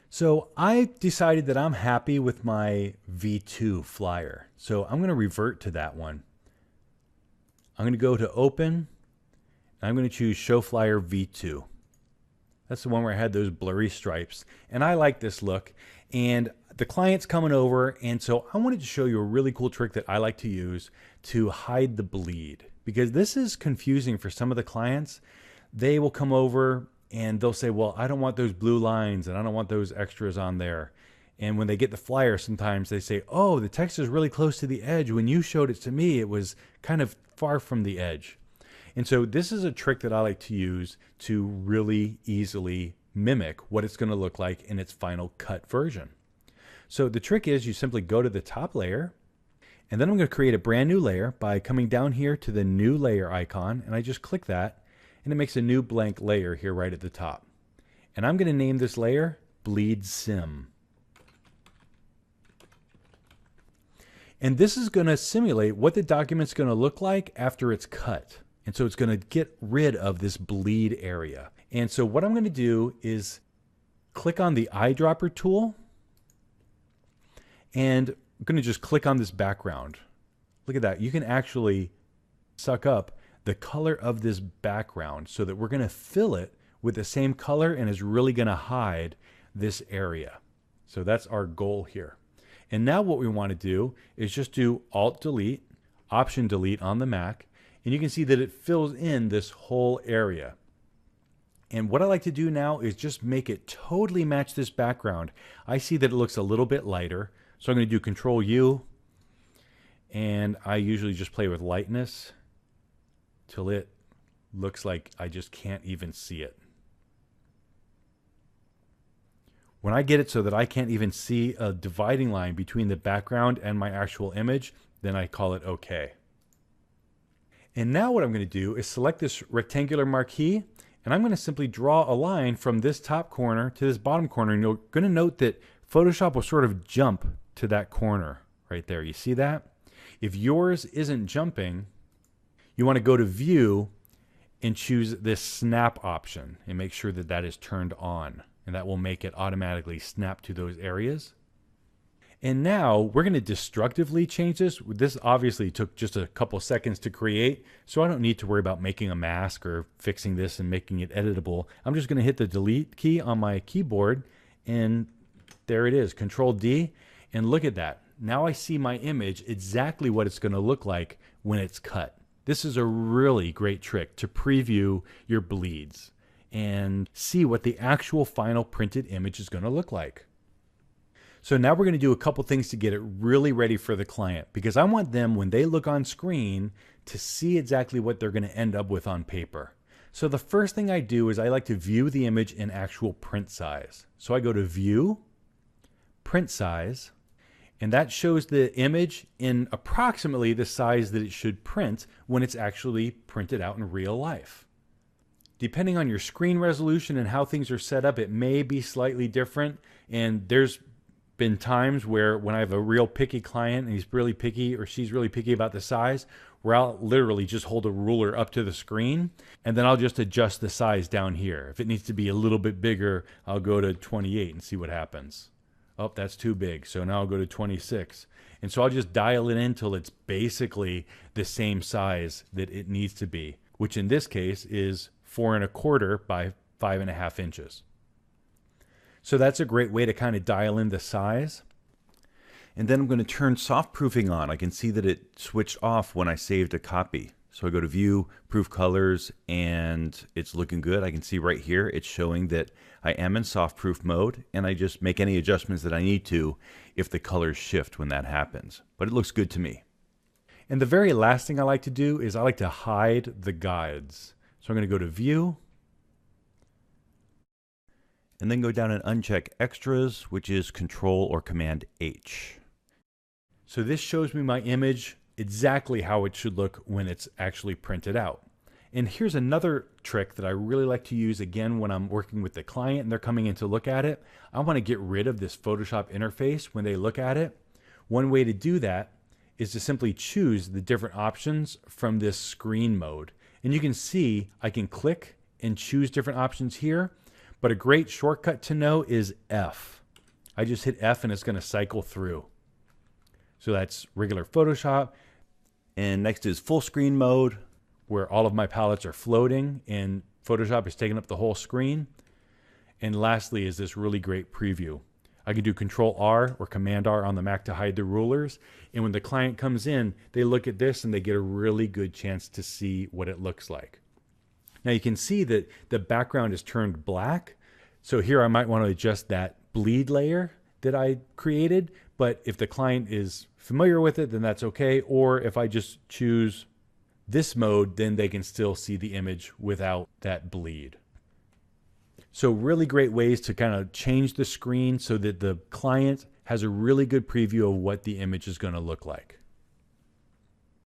So I decided that I'm happy with my V2 flyer. So I'm going to revert to that one. I'm going to go to open. And I'm going to choose show flyer V2. That's the one where I had those blurry stripes. And I like this look. And the client's coming over. And so I wanted to show you a really cool trick that I like to use to hide the bleed. Because this is confusing for some of the clients. They will come over and they'll say, well, I don't want those blue lines and I don't want those extras on there. And when they get the flyer, sometimes they say, oh, the text is really close to the edge. When you showed it to me, it was kind of far from the edge. And so this is a trick that I like to use to really easily mimic what it's going to look like in its final cut version. So the trick is you simply go to the top layer, and then I'm going to create a brand new layer by coming down here to the new layer icon, and I just click that, and it makes a new blank layer here right at the top. And I'm going to name this layer Bleed Sim. And this is going to simulate what the document's going to look like after it's cut. And so it's going to get rid of this bleed area. And so what I'm going to do is click on the eyedropper tool, and I'm going to just click on this background. Look at that. You can actually suck up the color of this background so that we're going to fill it with the same color and is really going to hide this area. So that's our goal here. And now what we want to do is just do Alt Delete, Option Delete on the Mac, and you can see that it fills in this whole area. And what I like to do now is just make it totally match this background. I see that it looks a little bit lighter, so I'm going to do Control U, and I usually just play with lightness till it looks like I just can't even see it. When I get it so that I can't even see a dividing line between the background and my actual image, then I call it OK. And now what I'm going to do is select this rectangular marquee, and I'm going to simply draw a line from this top corner to this bottom corner. And you're going to note that Photoshop will sort of jump to that corner right there. You see that? If yours isn't jumping, you want to go to View and choose this Snap option and make sure that that is turned on. And that will make it automatically snap to those areas. And now we're going to destructively change this. This obviously took just a couple seconds to create, so I don't need to worry about making a mask or fixing this and making it editable. I'm just going to hit the delete key on my keyboard, and there it is, Control D, and look at that. Now I see my image exactly what it's going to look like when it's cut. This is a really great trick to preview your bleeds and see what the actual final printed image is going to look like. So now we're going to do a couple things to get it really ready for the client, because I want them, when they look on screen, to see exactly what they're going to end up with on paper. So the first thing I do is I like to view the image in actual print size. So I go to View, Print Size, and that shows the image in approximately the size that it should print when it's actually printed out in real life. Depending on your screen resolution and how things are set up, it may be slightly different. And there's been times where when I have a real picky client and he's really picky or she's really picky about the size, where I'll literally just hold a ruler up to the screen and then I'll just adjust the size down here. If it needs to be a little bit bigger, I'll go to 28 and see what happens. Oh, that's too big. So now I'll go to 26. And so I'll just dial it in till it's basically the same size that it needs to be, which in this case is 4 1/4 by 5.5 inches. So that's a great way to kind of dial in the size. And then I'm going to turn soft proofing on. I can see that it switched off when I saved a copy. So I go to View, Proof Colors, and it's looking good. I can see right here it's showing that I am in soft proof mode, and I just make any adjustments that I need to if the colors shift when that happens. But it looks good to me. And the very last thing I like to do is I like to hide the guides. So I'm going to go to View, and then go down and uncheck Extras, which is Control or Command H. So this shows me my image exactly how it should look when it's actually printed out. And here's another trick that I really like to use again when I'm working with the client and they're coming in to look at it. I want to get rid of this Photoshop interface when they look at it. One way to do that is to simply choose the different options from this screen mode. And you can see I can click and choose different options here, but a great shortcut to know is F. I just hit F and it's going to cycle through. So that's regular Photoshop. And next is full screen mode, where all of my palettes are floating and Photoshop is taking up the whole screen. And lastly is this really great preview. I can do Control R or Command R on the Mac to hide the rulers. And when the client comes in, they look at this and they get a really good chance to see what it looks like. Now you can see that the background is turned black. So here I might want to adjust that bleed layer that I created. But if the client is familiar with it, then that's okay. Or if I just choose this mode, then they can still see the image without that bleed. So really great ways to kind of change the screen so that the client has a really good preview of what the image is going to look like.